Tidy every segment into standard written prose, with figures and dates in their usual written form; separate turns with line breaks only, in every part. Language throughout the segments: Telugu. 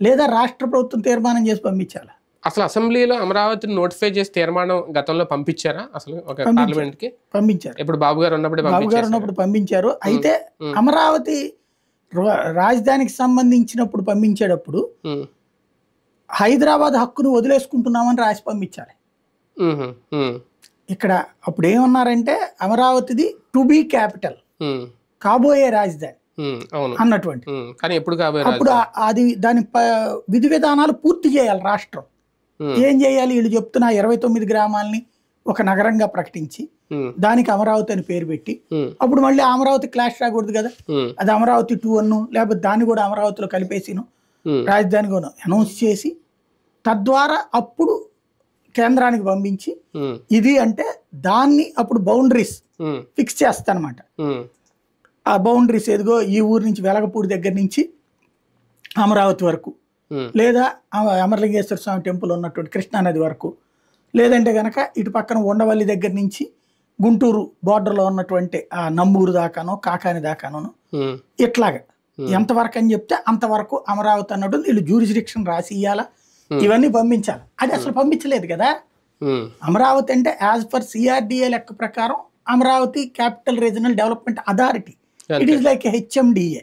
లేదా రాష్ట్ర ప్రభుత్వం తీర్మానం చేసి పంపించాలి.
అసలు అసెంబ్లీలో అమరావతిని నోటిఫై చేసి తీర్మానం గతంలో పంపించారా అసలు ఒక పార్లమెంట్ కి?
పంపించారు.
ఇప్పుడు బాబు గారు ఉన్నప్పుడు
పంపించారు. అయితే అమరావతి రాజధానికి సంబంధించినప్పుడు పంపించేటప్పుడు హైదరాబాద్ హక్కును వదిలేసుకుంటున్నామని రాసి పంపించాలి. ఇక్కడ అప్పుడు ఏమన్నారంటే అమరావతిది టు బీ క్యాపిటల్, కాబోయే రాజధాని అన్నటువంటి. అప్పుడు అది దాని విధి విధానాలు పూర్తి చేయాలి రాష్ట్రం. ఏం చేయాలి? వీళ్ళు చెప్తున్న 29 గ్రామాలని ఒక నగరంగా ప్రకటించి దానికి అమరావతి అని పేరు పెట్టి, అప్పుడు మళ్ళీ అమరావతి క్లాష్ రాకూడదు కదా, అది అమరావతి 2 అను లేకపోతే దాన్ని కూడా అమరావతిలో కలిపేసిను రాజధానిగా అనౌన్స్ చేసి తద్వారా అప్పుడు కేంద్రానికి పంపించి ఇది అంటే దాన్ని అప్పుడు బౌండరీస్ ఫిక్స్ చేస్తానమాట. ఆ బౌండరీస్ ఎదుగో ఈ ఊరు నుంచి వెలగపూడి దగ్గర నుంచి అమరావతి వరకు, లేదా అమరలింగేశ్వర స్వామి టెంపుల్ ఉన్నటువంటి కృష్ణానది వరకు, లేదంటే కనుక ఇటు పక్కన ఉండవల్లి దగ్గర నుంచి గుంటూరు బోర్డర్లో ఉన్నటువంటి ఆ నంబూరు దాకానో కాకాని దాకానో ఇట్లాగా ఎంతవరకు అని చెప్తే అంతవరకు అమరావతి అన్నట్టు వీళ్ళు జ్యూరిస్డిక్షన్ రాసి ఇవ్వాలా, ఇవన్నీ పంపించాలి. అది అసలు పంపించలేదు కదా. అమరావతి అంటే యాజ్ పర్ సిఆర్డిఏ లెక్క ప్రకారం Amaravati capital regional development authority, it is like HMDA.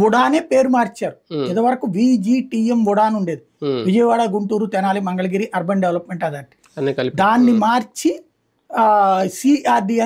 ఉడానే పేరు మార్చారు. ఇదివరకు విజిటిఎం ఉడా అని ఉండేది, Vijayawada Guntur Tenali Mangalagiri urban development authority. దాన్ని మార్చి సిఆర్డిఏ